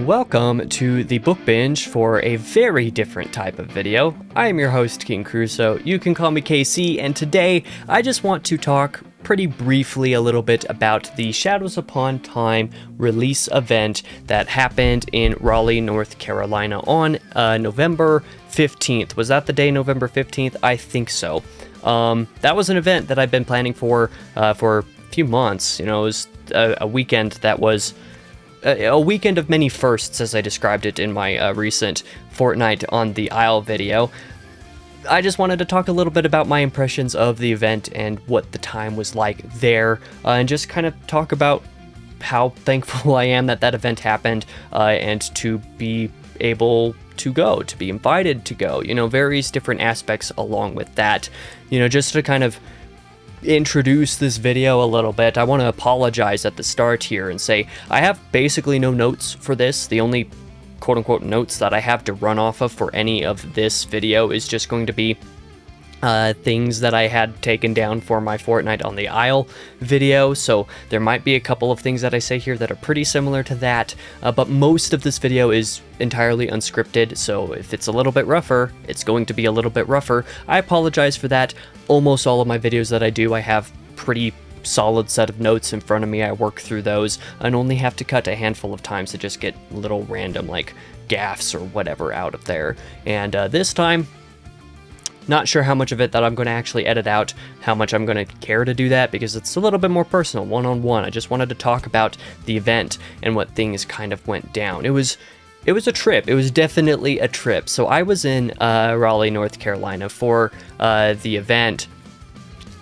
Welcome to the Book Binge for a very different type of video. I am your host, King Crusoe. You can call me KC, and today I just want to talk pretty briefly a little bit about the Shadows Upon Time release event that happened in Raleigh, North Carolina on November 15th. Was that the day, November 15th? I think so. That was an event that I've been planning for a few months. You know, it was a weekend that was a weekend of many firsts, as I described it in my recent Fortnite on the Isle video. I just wanted to talk a little bit about my impressions of the event and what the time was like there, and just kind of talk about how thankful I am that that event happened, and to be able to go, to be invited to go, you know, various different aspects along with that. You know, just to kind of introduce this video a little bit, I want to apologize at the start here and say I have basically no notes for this. The only quote-unquote notes that I have to run off of for any of this video is just going to be things that I had taken down for my Fortnite on the Isle video, so there might be a couple of things that I say here that are pretty similar to that, but most of this video is entirely unscripted, so if it's a little bit rougher, it's going to be a little bit rougher. I apologize for that. Almost all of my videos that I do, I have pretty solid set of notes in front of me. I work through those and only have to cut a handful of times to just get little random like gaffes or whatever out of there. And this time, not sure how much of it that I'm going to actually edit out, how much I'm going to care to do that, because it's a little bit more personal, one-on-one. I just wanted to talk about the event and what things kind of went down. It was a trip. It was definitely a trip. So I was in Raleigh, North Carolina for the event,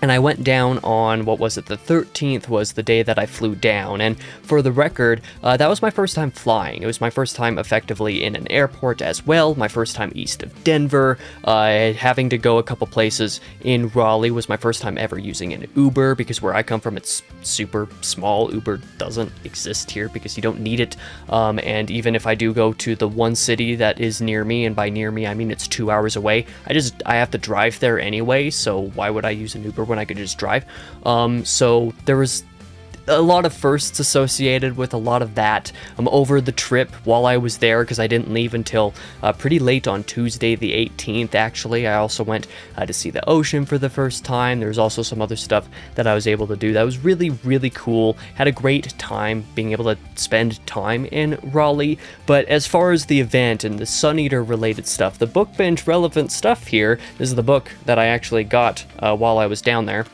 and I went down on, what was it, the 13th was the day that I flew down. And for the record, that was my first time flying. It was my first time effectively in an airport as well, my first time east of Denver. Having to go a couple places in Raleigh was my first time ever using an Uber, because where I come from, it's super small. Uber doesn't exist here because you don't need it. And even if I do go to the one city that is near me, and by near me, I mean it's 2 hours away, I have to drive there anyway, so why would I use an Uber when I could just drive? So there was a lot of firsts associated with a lot of that over the trip while I was there, because I didn't leave until pretty late on Tuesday the 18th. Actually, I also went to see the ocean for the first time. There's also some other stuff that I was able to do that was really, really cool. Had a great time being able to spend time in Raleigh. But as far as the event and the Sun Eater related stuff, the Book Binge relevant stuff here, this is the book that I actually got while I was down there.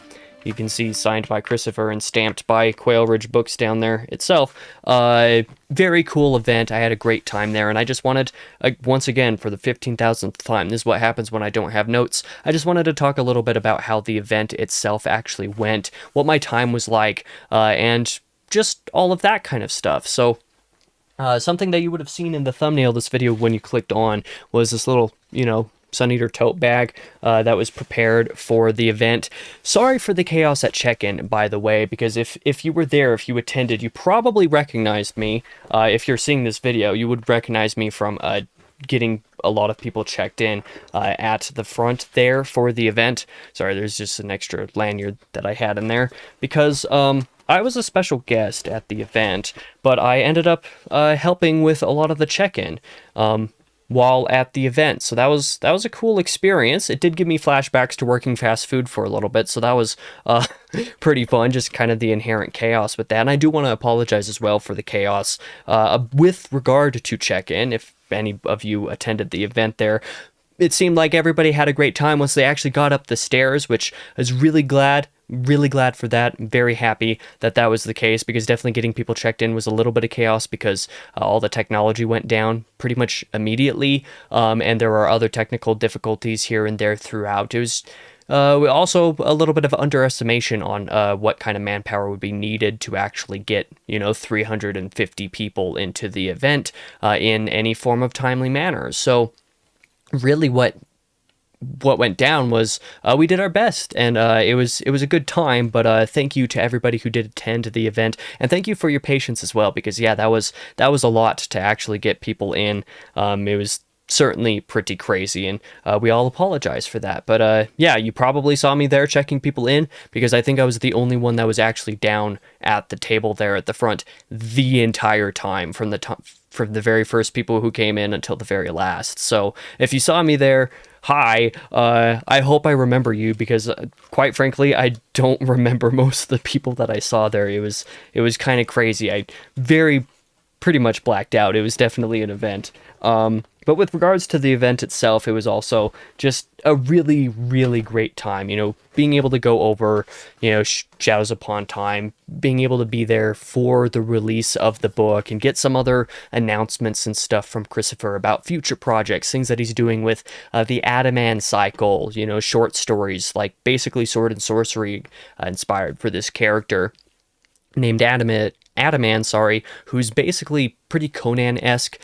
You can see signed by Christopher and stamped by Quail Ridge Books down there itself. Very cool event. I had a great time there, and I just wanted, once again, for the 15,000th time, this is what happens when I don't have notes, I just wanted to talk a little bit about how the event itself actually went, what my time was like, and just all of that kind of stuff. So something that you would have seen in the thumbnail of this video when you clicked on was this little, you know, Sun Eater tote bag that was prepared for the event. Sorry for the chaos at check-in, by the way, because if you were there, if you attended, you probably recognized me. If you're seeing this video, you would recognize me from getting a lot of people checked in at the front there for the event. Sorry, there's just an extra lanyard that I had in there, because I was a special guest at the event, but I ended up helping with a lot of the check-in while at the event. So that was a cool experience. It did give me flashbacks to working fast food for a little bit, so that was pretty fun, just kind of the inherent chaos with that. And I do want to apologize as well for the chaos with regard to check-in. If any of you attended the event there, it seemed like everybody had a great time once they actually got up the stairs, which I was really glad for that. I'm very happy that that was the case, because definitely getting people checked in was a little bit of chaos, because all the technology went down pretty much immediately, and there were other technical difficulties here and there throughout. It was also a little bit of underestimation on what kind of manpower would be needed to actually get, you know, 350 people into the event in any form of timely manner. So really what went down was we did our best, and it was a good time. But thank you to everybody who did attend the event, and thank you for your patience as well, because yeah, that was a lot to actually get people in. It was certainly pretty crazy, and we all apologize for that. But yeah, you probably saw me there checking people in, because I think I was the only one that was actually down at the table there at the front the entire time, from the from the very first people who came in until the very last. So if you saw me there, hi, I hope I remember you, because quite frankly, I don't remember most of the people that I saw there. It was kind of crazy. I very pretty much blacked out. It was definitely an event. But with regards to the event itself, it was also just a really, really great time. You know, being able to go over, you know, Shadows Upon Time, being able to be there for the release of the book and get some other announcements and stuff from Christopher about future projects, things that he's doing with the Adaman cycle, you know, short stories, like basically sword and sorcery inspired for this character named Adaman, who's basically pretty Conan-esque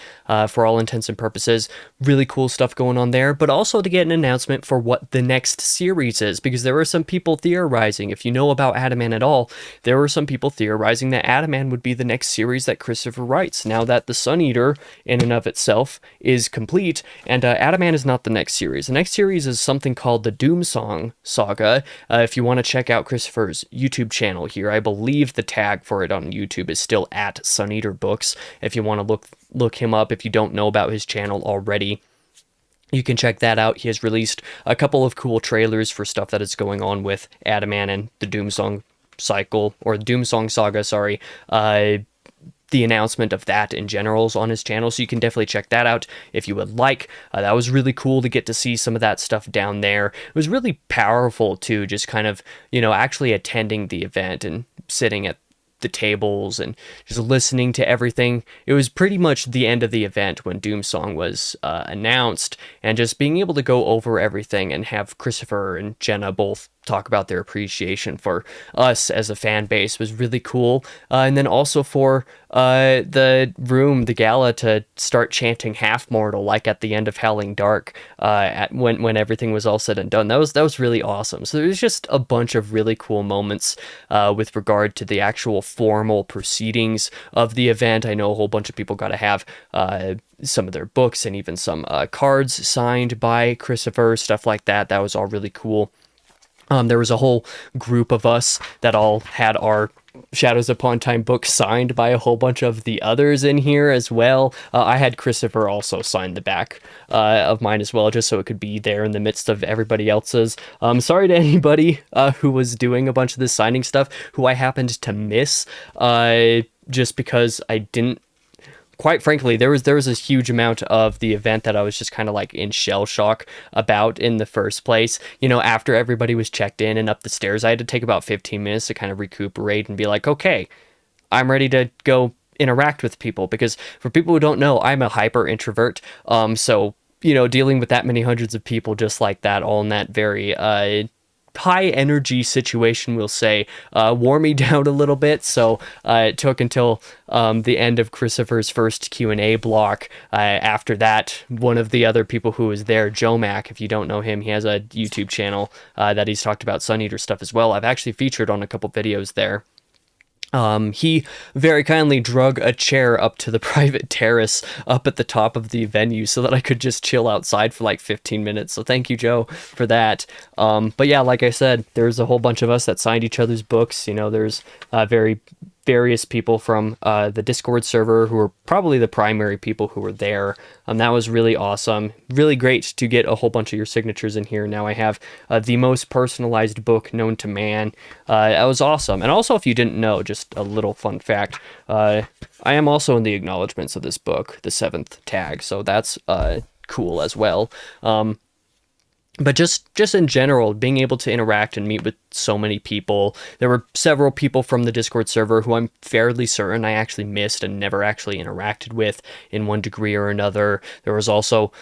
for all intents and purposes. Really cool stuff going on there, but also to get an announcement for what the next series is, because there were some people theorizing, if you know about Adaman at all, there were some people theorizing that Adaman would be the next series that Christopher writes, now that the Sun Eater, in and of itself, is complete, and Adaman is not the next series. The next series is something called the Doomsong Saga. If you want to check out Christopher's YouTube channel here, I believe the tag for it on YouTube is still at Sun Eater Books. If you want to look him up, if you don't know about his channel already, you can check that out. He has released a couple of cool trailers for stuff that is going on with Adaman and the Doomsong cycle, or Doomsong Saga, sorry. The announcement of that in general is on his channel, so you can definitely check that out if you would like. That was really cool to get to see some of that stuff down there. It was really powerful too, just kind of, you know, actually attending the event and sitting at the tables and just listening to everything. It was pretty much the end of the event when Doomsong was announced, and just being able to go over everything and have Christopher and Jenna both talk about their appreciation for us as a fan base was really cool. And then also for the gala, to start chanting Half Mortal like at the end of Howling Dark, when everything was all said and done. That was really awesome. So there's just a bunch of really cool moments with regard to the actual formal proceedings of the event. I know a whole bunch of people got to have some of their books and even some cards signed by Christopher, stuff like that. That was all really cool. There was a whole group of us that all had our Shadows Upon Time book signed by a whole bunch of the others in here as well. I had Christopher also sign the back of mine as well, just so it could be there in the midst of everybody else's. Sorry to anybody who was doing a bunch of this signing stuff who I happened to miss, just because I didn't. Quite frankly, there was a huge amount of the event that I was just kind of like in shell shock about in the first place. You know, after everybody was checked in and up the stairs, I had to take about 15 minutes to kind of recuperate and be like, okay, I'm ready to go interact with people. Because for people who don't know, I'm a hyper introvert. So, you know, dealing with that many hundreds of people just like that, all in that very high energy situation, we'll say, wore me down a little bit. So it took until the end of Christopher's first Q&A block. After that, one of the other people who was there, JoeMac, if you don't know him, he has a YouTube channel that he's talked about Sun Eater stuff as well. I've actually featured on a couple videos there. He very kindly drug a chair up to the private terrace up at the top of the venue so that I could just chill outside for like 15 minutes. So thank you, Joe, for that. But yeah, like I said, there's a whole bunch of us that signed each other's books. You know, there's various people from the Discord server who were probably the primary people who were there. That was really awesome. Really great to get a whole bunch of your signatures in here. Now I have the most personalized book known to man. That was awesome. And also, if you didn't know, just a little fun fact, I am also in the acknowledgements of this book, the 7th tag. So that's cool as well. But just in general, being able to interact and meet with so many people. There were several people from the Discord server who I'm fairly certain I actually missed and never actually interacted with in one degree or another. There was also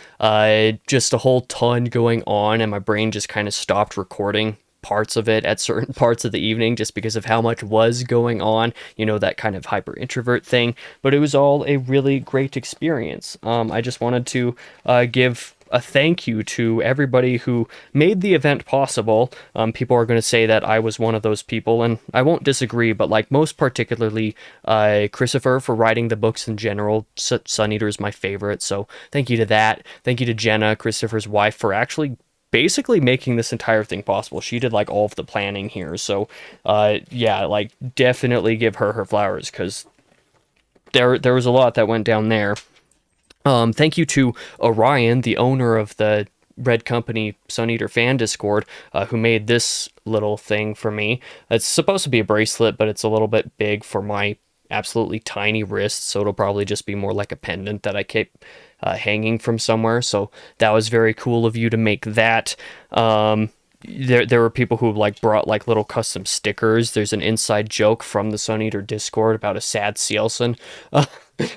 just a whole ton going on, and my brain just kind of stopped recording parts of it at certain parts of the evening just because of how much was going on, you know, that kind of hyper introvert thing. But it was all a really great experience. I just wanted to give a thank you to everybody who made the event possible. People are going to say that I was one of those people, and I won't disagree, but like most particularly Christopher for writing the books in general. Sun Eater is my favorite, so thank you to that. Thank you to Jenna, Christopher's wife, for actually basically making this entire thing possible. She did like all of the planning here, so yeah, like definitely give her flowers, because there was a lot that went down there. Thank you to Orion, the owner of the Red Company Sun Eater fan Discord, who made this little thing for me. It's supposed to be a bracelet, but it's a little bit big for my absolutely tiny wrist, so it'll probably just be more like a pendant that I keep hanging from somewhere. So that was very cool of you to make that. There were people who like brought like little custom stickers. There's an inside joke from the Sun Eater Discord about a sad Sealson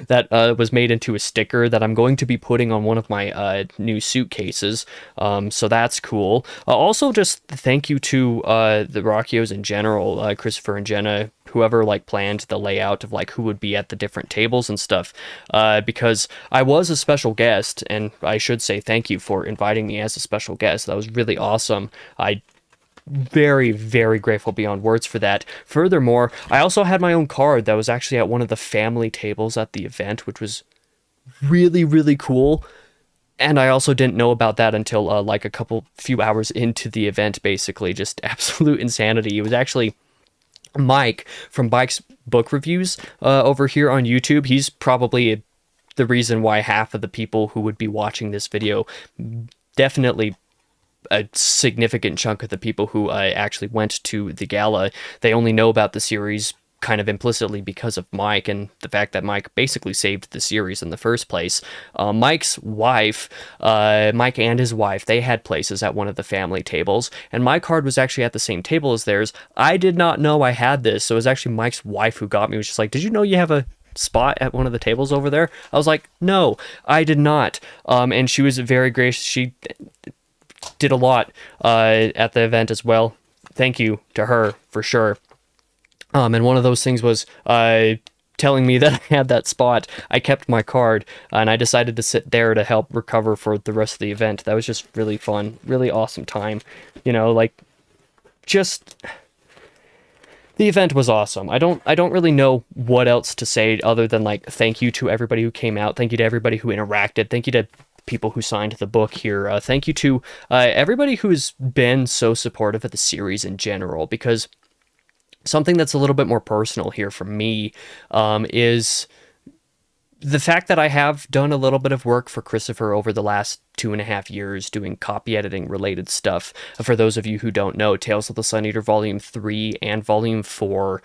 that was made into a sticker that I'm going to be putting on one of my new suitcases. So that's cool. Also, just thank you to the Rockios in general, Christopher and Jenna, whoever like planned the layout of like who would be at the different tables and stuff, because I was a special guest, and I should say thank you for inviting me as a special guest. That was really awesome. I very, very grateful beyond words for that. Furthermore, I also had my own card that was actually at one of the family tables at the event, which was really, really cool. And I also didn't know about that until like a few hours into the event, basically. Just absolute insanity. It was actually Mike from Bike's Book Reviews over here on YouTube. He's probably the reason why half of the people who would be watching this video, definitely a significant chunk of the people who actually went to the gala, they only know about the series kind of implicitly because of Mike, and the fact that Mike basically saved the series in the first place. Mike's wife, Mike and his wife, they had places at one of the family tables, and my card was actually at the same table as theirs. I did not know I had this, so it was actually Mike's wife who got me. It was just like, did you know you have a spot at one of the tables over there? I was like, no, I did not. And she was very gracious. She did a lot at the event as well. Thank you to her for sure. And one of those things was telling me that I had that spot. I kept my card, and I decided to sit there to help recover for the rest of the event. That was just really fun, really awesome time. You know, like, just the event was awesome. I don't really know what else to say other than like thank you to everybody who came out. Thank you to everybody who interacted. Thank you to people who signed the book here. Thank you to everybody who's been so supportive of the series in general, because something that's a little bit more personal here for me is the fact that I have done a little bit of work for Christopher over the last 2.5 years doing copy editing related stuff. For those of you who don't know, Tales of the Sun Eater Volume 3 and Volume 4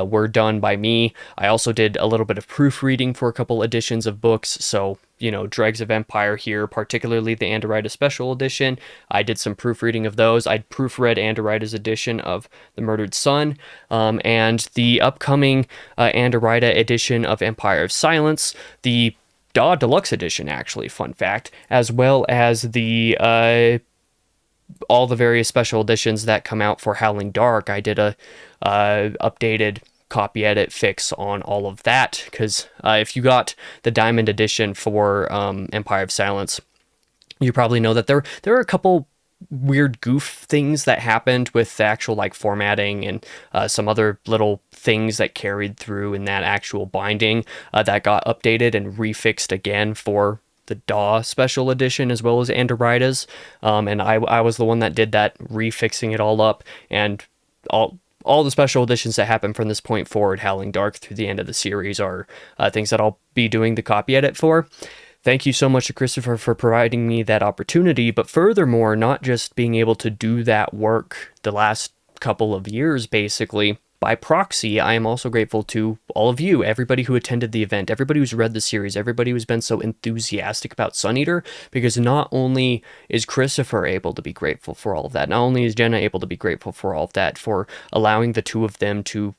were done by me. I also did a little bit of proofreading for a couple editions of books, so, you know, Dregs of Empire here, particularly the Andorita Special Edition. I did some proofreading of those. I proofread Andorita's edition of The Murdered Sun, and the upcoming Andorita edition of Empire of Silence, the Deluxe edition, actually, fun fact, as well as the all the various special editions that come out for Howling Dark. I did a updated copy edit fix on all of that, because if you got the Diamond edition for Empire of Silence, you probably know that there are a couple weird goof things that happened with the actual like formatting and some other little things that carried through in that actual binding that got updated and refixed again for the DAW special edition as well as Andorita's, and I was the one that did that, refixing it all up, and all the special editions that happen from this point forward, Howling Dark through the end of the series, are things that I'll be doing the copy edit for. Thank you so much to Christopher for providing me that opportunity, but furthermore, not just being able to do that work the last couple of years, basically, by proxy, I am also grateful to all of you, everybody who attended the event, everybody who's read the series, everybody who's been so enthusiastic about Sun Eater, because not only is Christopher able to be grateful for all of that, not only is Jenna able to be grateful for all of that, for allowing the two of them to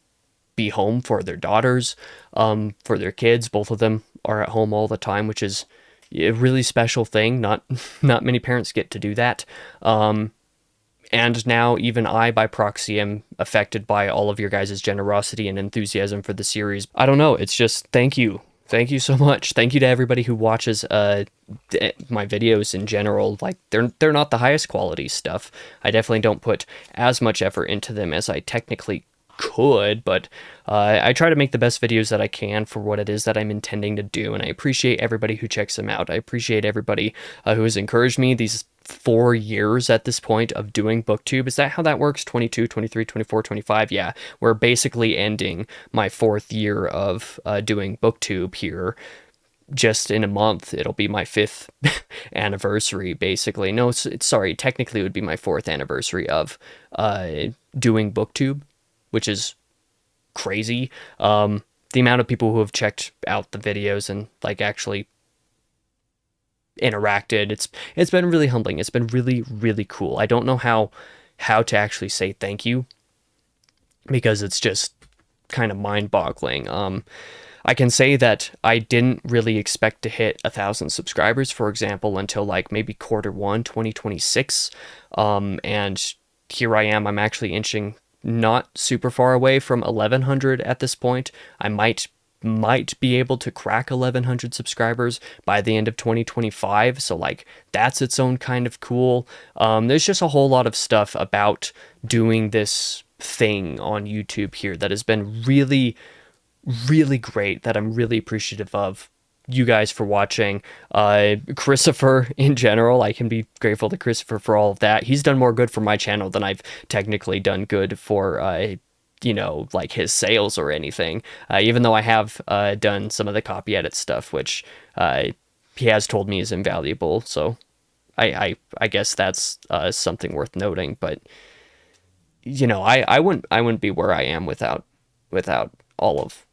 be home for their daughters, for their kids. Both of them are at home all the time, which is a really special thing. Not many parents get to do that. And now even I, by proxy, am affected by all of your guys' generosity and enthusiasm for the series. I don't know. It's just thank you. Thank you so much. Thank you to everybody who watches my videos in general. Like, they're not the highest quality stuff. I definitely don't put as much effort into them as I technically could, but I try to make the best videos that I can for what it is that I'm intending to do, and I appreciate everybody who checks them out. I appreciate everybody who has encouraged me these 4 years at this point of doing BookTube. Is that how that works? 22, 23, 24, 25? Yeah, we're basically ending my 4th year of doing BookTube here. Just in a month, it'll be my 5th anniversary, basically. No, sorry, technically it would be my 4th anniversary of doing BookTube, which is crazy. The amount of people who have checked out the videos and like actually interacted, it's been really humbling. It's been really, really cool. I don't know how to actually say thank you, because it's just kind of mind-boggling. I can say that I didn't really expect to hit 1,000 subscribers, for example, until like maybe Q1 2026. And here I am. I'm actually inching not super far away from 1,100 at this point. I might be able to crack 1,100 subscribers by the end of 2025. So like that's its own kind of cool. There's just a whole lot of stuff about doing this thing on YouTube here that has been really, really great, that I'm really appreciative of you guys for watching. Christopher in general, I can be grateful to Christopher for all of that. He's done more good for my channel than I've technically done good for you know, like his sales or anything, even though I have done some of the copy edit stuff, which he has told me is invaluable. So I guess that's something worth noting. But you know, I wouldn't be where I am without all of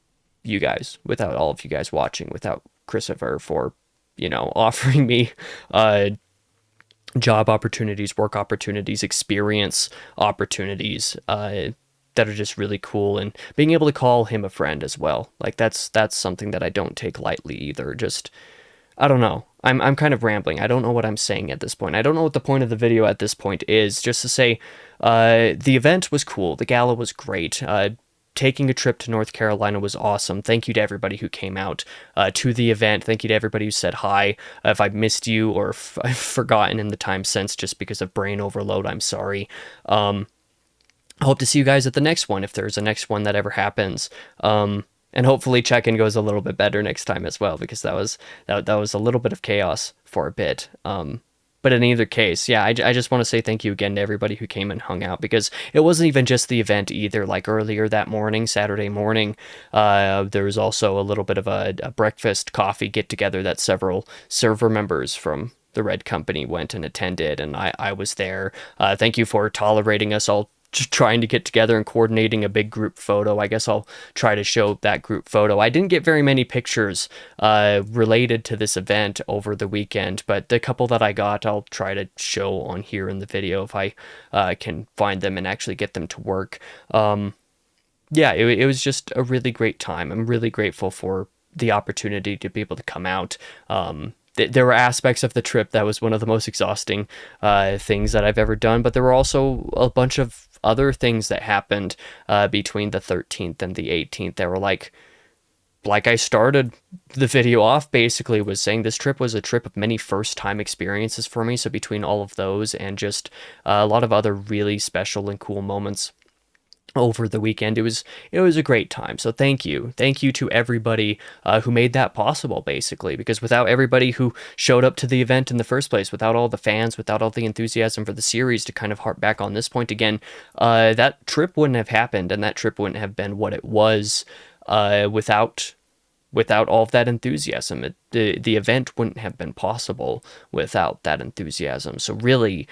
you guys, without all of you guys watching, without Christopher for, you know, offering me job opportunities, work opportunities, experience opportunities that are just really cool, and being able to call him a friend as well. Like that's something that I don't take lightly either. Just, I don't know. I'm kind of rambling. I don't know what I'm saying at this point. I don't know what the point of the video at this point is. Just to say, the event was cool. The gala was great. Taking a trip to North Carolina was awesome. Thank you to everybody who came out to the event. Thank you to everybody who said hi. If I've missed you or if I've forgotten in the time since just because of brain overload, I'm sorry. I hope to see you guys at the next one, if there's a next one that ever happens. And hopefully check-in goes a little bit better next time as well, because that was a little bit of chaos for a bit. But in either case, yeah, I just want to say thank you again to everybody who came and hung out, because it wasn't even just the event either. Like earlier that morning, Saturday morning, there was also a little bit of a breakfast coffee get-together that several server members from the Red Company went and attended, and I was there. Thank you for tolerating us all trying to get together and coordinating a big group photo. I guess I'll try to show that group photo. I didn't get very many pictures related to this event over the weekend, but the couple that I got, I'll try to show on here in the video if I can find them and actually get them to work. Yeah, it was just a really great time. I'm really grateful for the opportunity to be able to come out. There were aspects of the trip that was one of the most exhausting things that I've ever done, but there were also a bunch of other things that happened between the 13th and the 18th that were like I started the video off basically was saying this trip was a trip of many first-time experiences for me. So between all of those and just a lot of other really special and cool moments over the weekend, it was a great time. So thank you to everybody who made that possible, basically, because without everybody who showed up to the event in the first place, without all the fans, without all the enthusiasm for the series, to kind of harp back on this point again, that trip wouldn't have happened, and that trip wouldn't have been what it was without all of that enthusiasm. The event wouldn't have been possible without that enthusiasm. So really,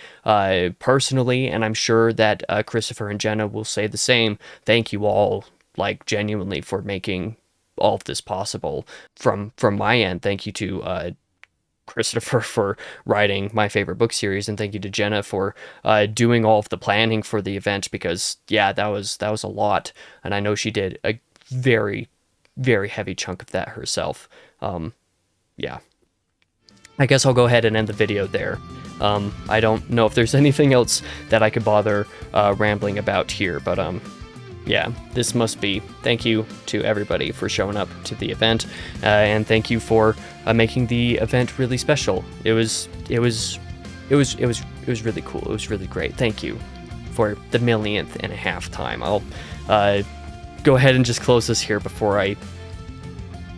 personally, and I'm sure that Christopher and Jenna will say the same, thank you all, like, genuinely, for making all of this possible. From my end, thank you to Christopher for writing my favorite book series, and thank you to Jenna for doing all of the planning for the event, because yeah, that was a lot, and I know she did a very, very heavy chunk of that herself. Yeah, I guess I'll go ahead and end the video there. I don't know if there's anything else that I could bother rambling about here, but yeah, this must be. Thank you to everybody for showing up to the event, and thank you for making the event really special. It was really cool. It was really great. Thank you for the 1,000,000th time. I'll go ahead and just close this here before I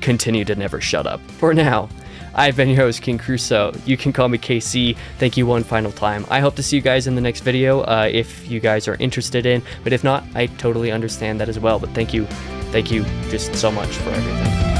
continue to never shut up. For now, I've been your host, King Crusoe. You can call me KC. Thank you one final time. I hope to see you guys in the next video if you guys are interested in, but if not, I totally understand that as well. But thank you just so much for everything.